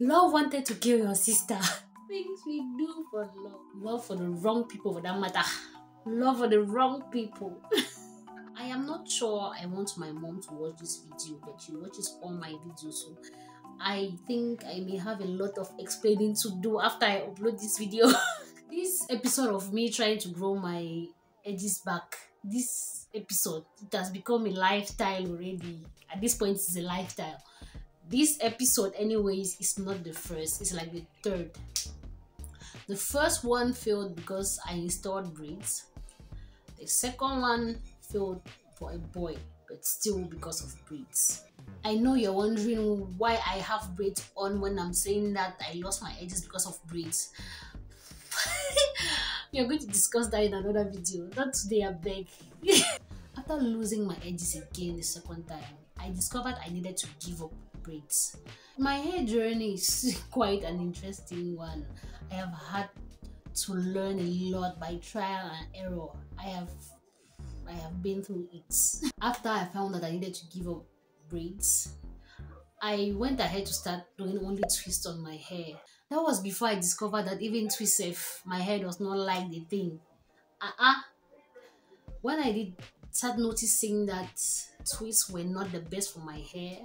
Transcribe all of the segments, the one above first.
Love wanted to kill your sister. Things we do for love. Love for the wrong people for that matter. Love for the wrong people. I am not sure I want my mom to watch this video, but she watches all my videos, so I think I may have a lot of explaining to do after I upload this video. This episode of me trying to grow my edges back, this episode, it has become a lifestyle already. At this point, it's a lifestyle. This episode anyways is not the first, it's like the third. The first one failed because I installed braids. The second one failed for a boy, but still because of braids. I know you're wondering why I have braids on when I'm saying that I lost my edges because of braids. We are going to discuss that in another video, not today, I beg. After losing my edges again the second time, I discovered I needed to give up braids. My hair journey is quite an interesting one. I have had to learn a lot by trial and error. I have been through it. After I found that I needed to give up braids, I went ahead to start doing only twists on my hair. That was before I discovered that even twist if my hair does not like the thing. When I did start noticing that twists were not the best for my hair,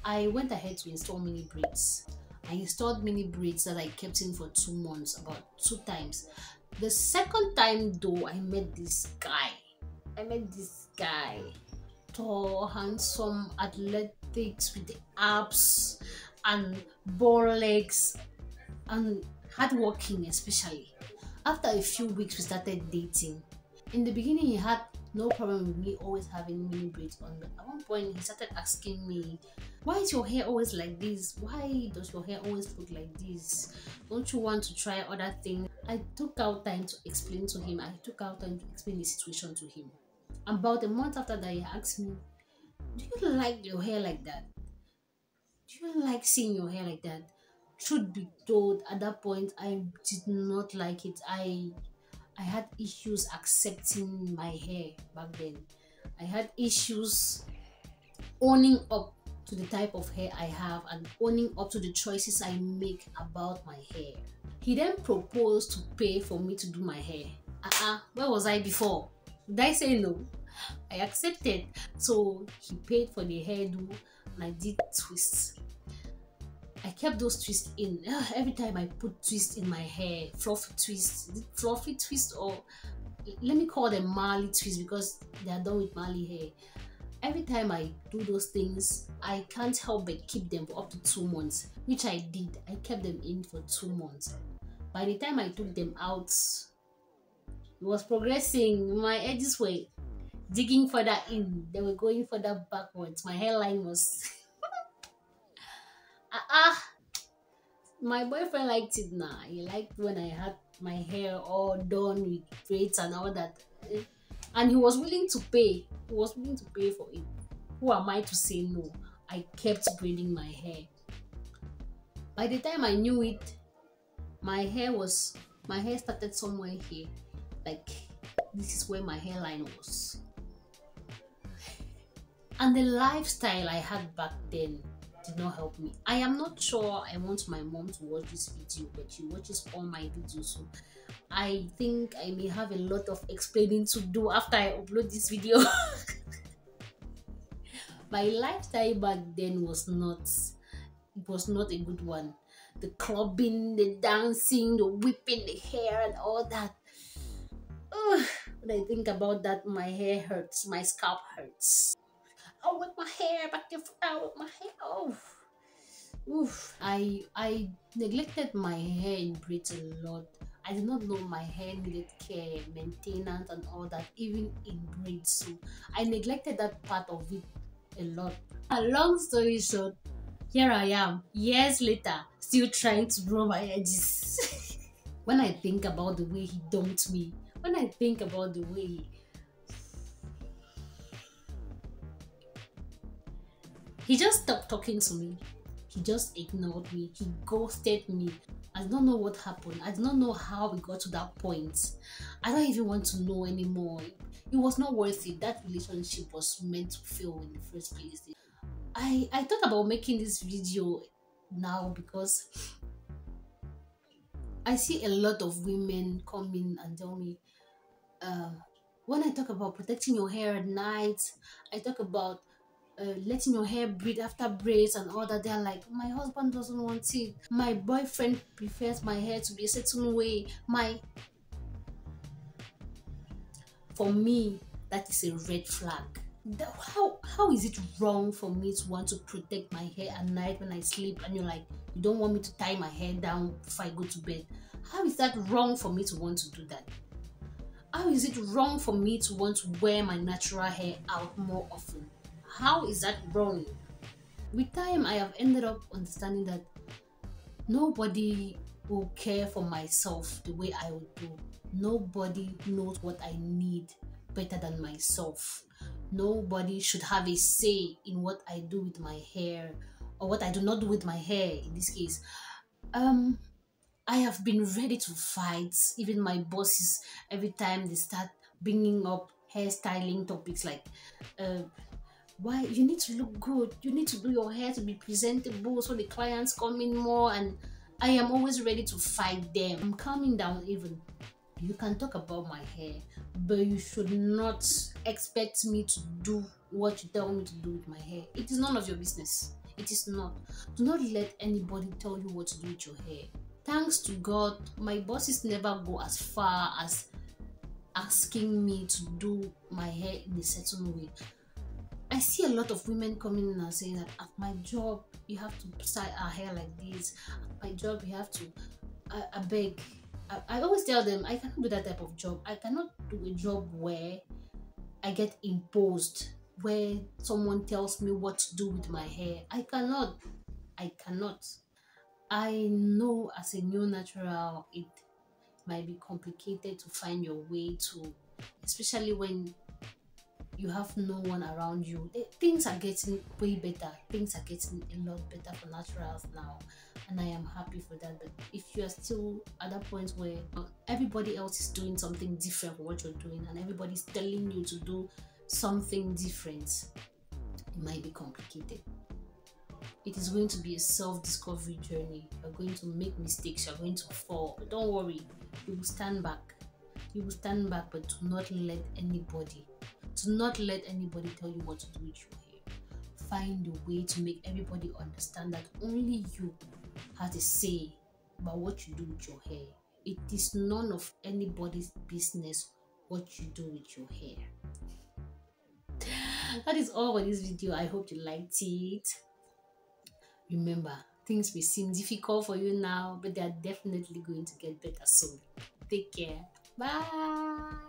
I went ahead to install mini braids. I installed mini braids that I kept in for 2 months, about 2 times. The second time though, I met this guy. Tall, handsome, athletics with the abs and ball legs and hardworking especially. After a few weeks, we started dating. In the beginning, he had no problem with me always having mini braids on, but at one point he started asking me, why is your hair always like this? Why does your hair always look like this? Don't you want to try other things? I took out time to explain to him. I took out time to explain the situation to him. About a month after that, he asked me, do you like your hair like that? Do you like seeing your hair like that? Truth be told, at that point, I did not like it. I had issues accepting my hair back then. I had issues owning up to the type of hair I have and owning up to the choices I make about my hair. He then proposed to pay for me to do my hair. Where was I before? Did I say no? I accepted. So he paid for the hairdo and I did twists. I kept those twists in. Every time I put twists in my hair, fluffy twist, or let me call them Marley twists because they are done with Marley hair. Every time I do those things, I can't help but keep them for up to 2 months, which I did. I kept them in for 2 months. By the time I took them out, it was progressing. My edges were digging further in. They were going further backwards. My hairline was... My boyfriend liked it now. He liked when I had my hair all done with braids and all that. And he was willing to pay. He was willing to pay for it. Who am I to say no? I kept braiding my hair. By the time I knew it, my hair started somewhere here. Like, this is where my hairline was. And the lifestyle I had back then did not help me. I am not sure I want my mom to watch this video, but she watches all my videos, so I think I may have a lot of explaining to do after I upload this video. My lifestyle back then was not a good one. The clubbing, the dancing, the whipping the hair and all that. When I think about that, my hair hurts, my scalp hurts. Oh, with my hair, back and forth with my hair. Oh, oof. I neglected my hair in braids a lot. I did not know my hair needed care, maintenance, and all that, even in braids. So I neglected that part of it a lot. A long story short, here I am, years later, still trying to grow my edges. When I think about the way he dumped me, when I think about the way he just stopped talking to me. He just ignored me. He ghosted me. I don't know what happened. I don't know how we got to that point. I don't even want to know anymore. It was not worth it. That relationship was meant to fail in the first place. I thought about making this video now, because I see a lot of women come in and tell me, uh, when I talk about protecting your hair at night, I talk about letting your hair breathe after braids and all that. They're like, my husband doesn't want it. My boyfriend prefers my hair to be a certain way. For me, that is a red flag. How is it wrong for me to want to protect my hair at night when I sleep, and you're like, you don't want me to tie my hair down before I go to bed? How is that wrong for me to want to do that? How is it wrong for me to want to wear my natural hair out more often? How is that wrong? With time, I have ended up understanding that nobody will care for myself the way I would do. Nobody knows what I need better than myself. Nobody should have a say in what I do with my hair, or what I do not do with my hair in this case. I have been ready to fight even my bosses every time they start bringing up hairstyling topics like, uh, why you need to look good, you need to do your hair to be presentable so the clients come in more, and I am always ready to fight them. I'm calming down. Even you can talk about my hair, but you should not expect me to do what you tell me to do with my hair. It is none of your business. It is not. Do not let anybody tell you what to do with your hair. Thanks to God, my bosses never go as far as asking me to do my hair in a certain way. I see a lot of women coming in and saying that at my job you have to style our hair like this. At my job you have to. I beg. I always tell them I cannot do that type of job. I cannot do a job where I get imposed, where someone tells me what to do with my hair. I cannot. I cannot. I know as a new natural, it might be complicated to find your way to, especially when you have no one around you. Things are getting way better. Things are getting a lot better for naturals now, and I am happy for that. But if you are still at that point where everybody else is doing something different from what you're doing, and everybody's telling you to do something different, it might be complicated. It is going to be a self-discovery journey. You're going to make mistakes, you're going to fall, but don't worry, you will stand back. You will stand back, but do not let anybody tell you what to do with your hair. Find a way to make everybody understand that only you have a say about what you do with your hair. It is none of anybody's business what you do with your hair. That is all for this video. I hope you liked it. Remember, things may seem difficult for you now, but they are definitely going to get better soon. Take care. Bye.